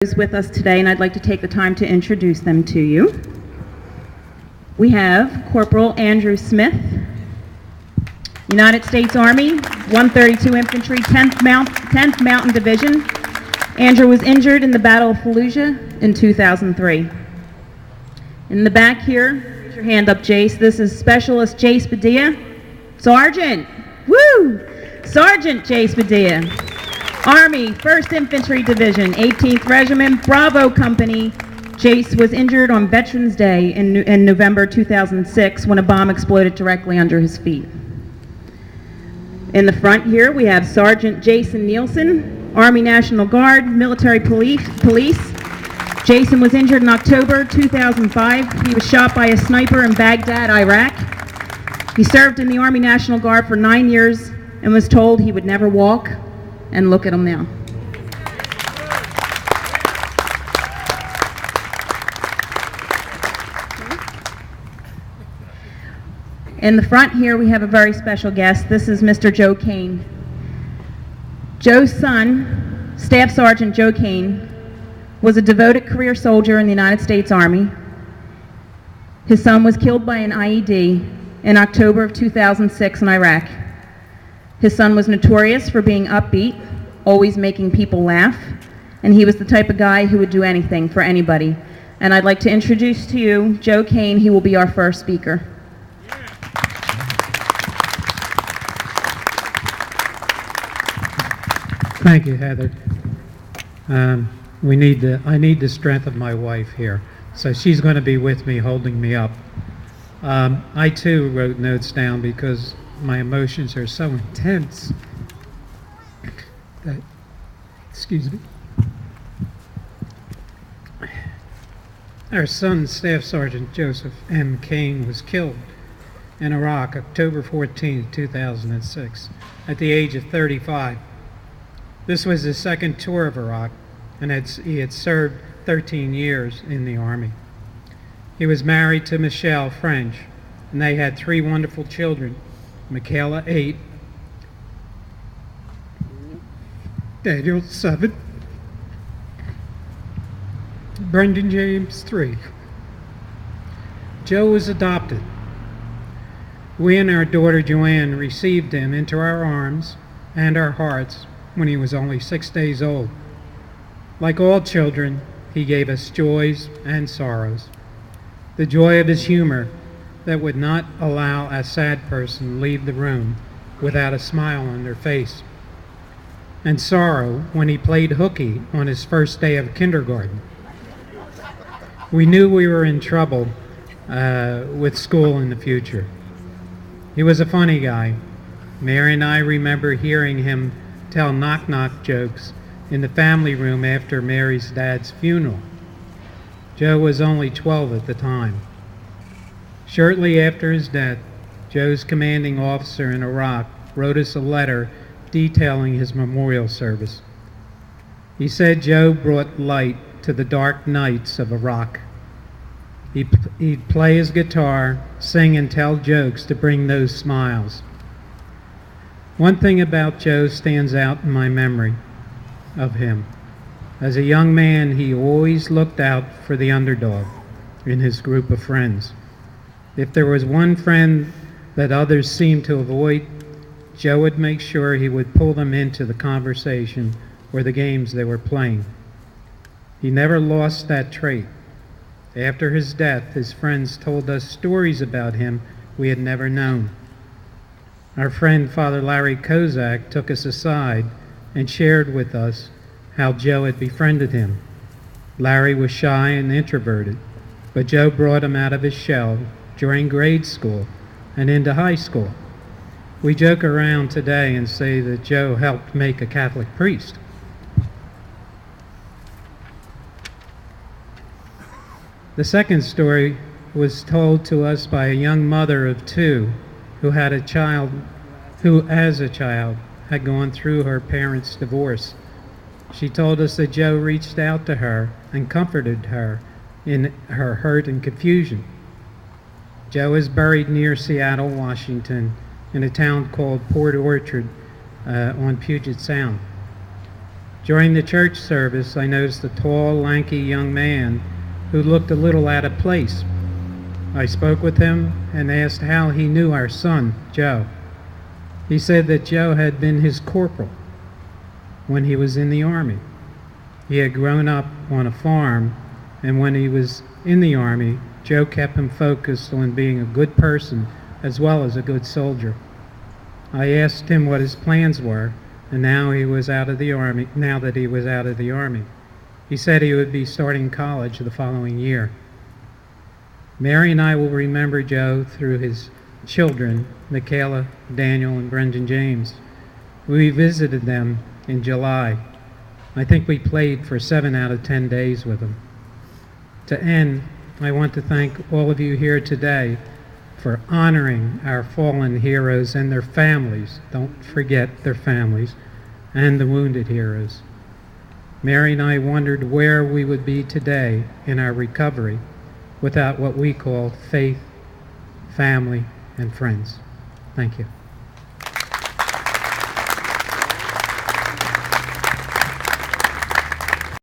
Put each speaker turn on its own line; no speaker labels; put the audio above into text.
Is with us today, and I'd like to take the time to introduce them to you. We have Corporal Andrew Smith, United States Army, 132 Infantry, 10th Mountain Division. Andrew was injured in the Battle of Fallujah in 2003. In the back here, raise your hand up, Jace. This is Specialist Jace Padilla. Sergeant, woo! Sergeant Jace Padilla. Army, 1st Infantry Division, 18th Regiment, Bravo Company. Jace was injured on Veterans Day in November 2006 when a bomb exploded directly under his feet. In the front here, we have Sergeant Jason Nielsen, Army National Guard, Military Police. Jason was injured in October 2005. He was shot by a sniper in Baghdad, Iraq. He served in the Army National Guard for 9 years and was told he would never walk. And look at him now. In the front here, we have a very special guest. This is Mr. Joe Kane. Joe's son, Staff Sergeant Joe Kane, was a devoted career soldier in the United States Army. His son was killed by an IED in October of 2006 in Iraq. His son was notorious for being upbeat, always making people laugh, and he was the type of guy who would do anything for anybody. And I'd like to introduce to you Joe Kane. He will be our first speaker.
Thank you, Heather. I need the strength of my wife here, so she's going to be with me, holding me up. I too wrote notes down because my emotions are so intense that, excuse me. Our son, Staff Sergeant Joseph M. Kane, was killed in Iraq October 14, 2006, at the age of 35. This was his second tour of Iraq, and he had served 13 years in the Army. He was married to Michelle French, and they had 3 wonderful children. Michaela, 8, Daniel, 7, Brendan James, 3. Joe was adopted. We and our daughter Joanne received him into our arms and our hearts when he was only 6 days old. Like all children, he gave us joys and sorrows. The joy of his humor that would not allow a sad person leave the room without a smile on their face. And sorrow when he played hooky on his first day of kindergarten. We knew we were in trouble with school in the future. He was a funny guy. Mary and I remember hearing him tell knock-knock jokes in the family room after Mary's dad's funeral. Joe was only 12 at the time. Shortly after his death, Joe's commanding officer in Iraq wrote us a letter detailing his memorial service. He said Joe brought light to the dark nights of Iraq. He'd play his guitar, sing and tell jokes to bring those smiles. One thing about Joe stands out in my memory of him. As a young man, he always looked out for the underdog in his group of friends. If there was one friend that others seemed to avoid, Joe would make sure he would pull them into the conversation or the games they were playing. He never lost that trait. After his death, his friends told us stories about him we had never known. Our friend Father Larry Kozak took us aside and shared with us how Joe had befriended him. Larry was shy and introverted, but Joe brought him out of his shell during grade school and into high school. We joke around today and say that Joe helped make a Catholic priest. The second story was told to us by a young mother of 2 who had a child who, as a child, had gone through her parents' divorce. She told us that Joe reached out to her and comforted her in her hurt and confusion. Joe is buried near Seattle, Washington, in a town called Port Orchard on Puget Sound. During the church service, I noticed a tall, lanky young man who looked a little out of place. I spoke with him and asked how he knew our son, Joe. He said that Joe had been his corporal when he was in the Army. He had grown up on a farm, and when he was in the Army, Joe kept him focused on being a good person as well as a good soldier. I asked him what his plans were, and now that he was out of the Army. He said he would be starting college the following year. Mary and I will remember Joe through his children, Michaela, Daniel, and Brendan James. We visited them in July. I think we played for 7 out of 10 days with them. To end, I want to thank all of you here today for honoring our fallen heroes and their families. Don't forget their families, and the wounded heroes. Mary and I wondered where we would be today in our recovery without what we call faith, family, and friends. Thank you.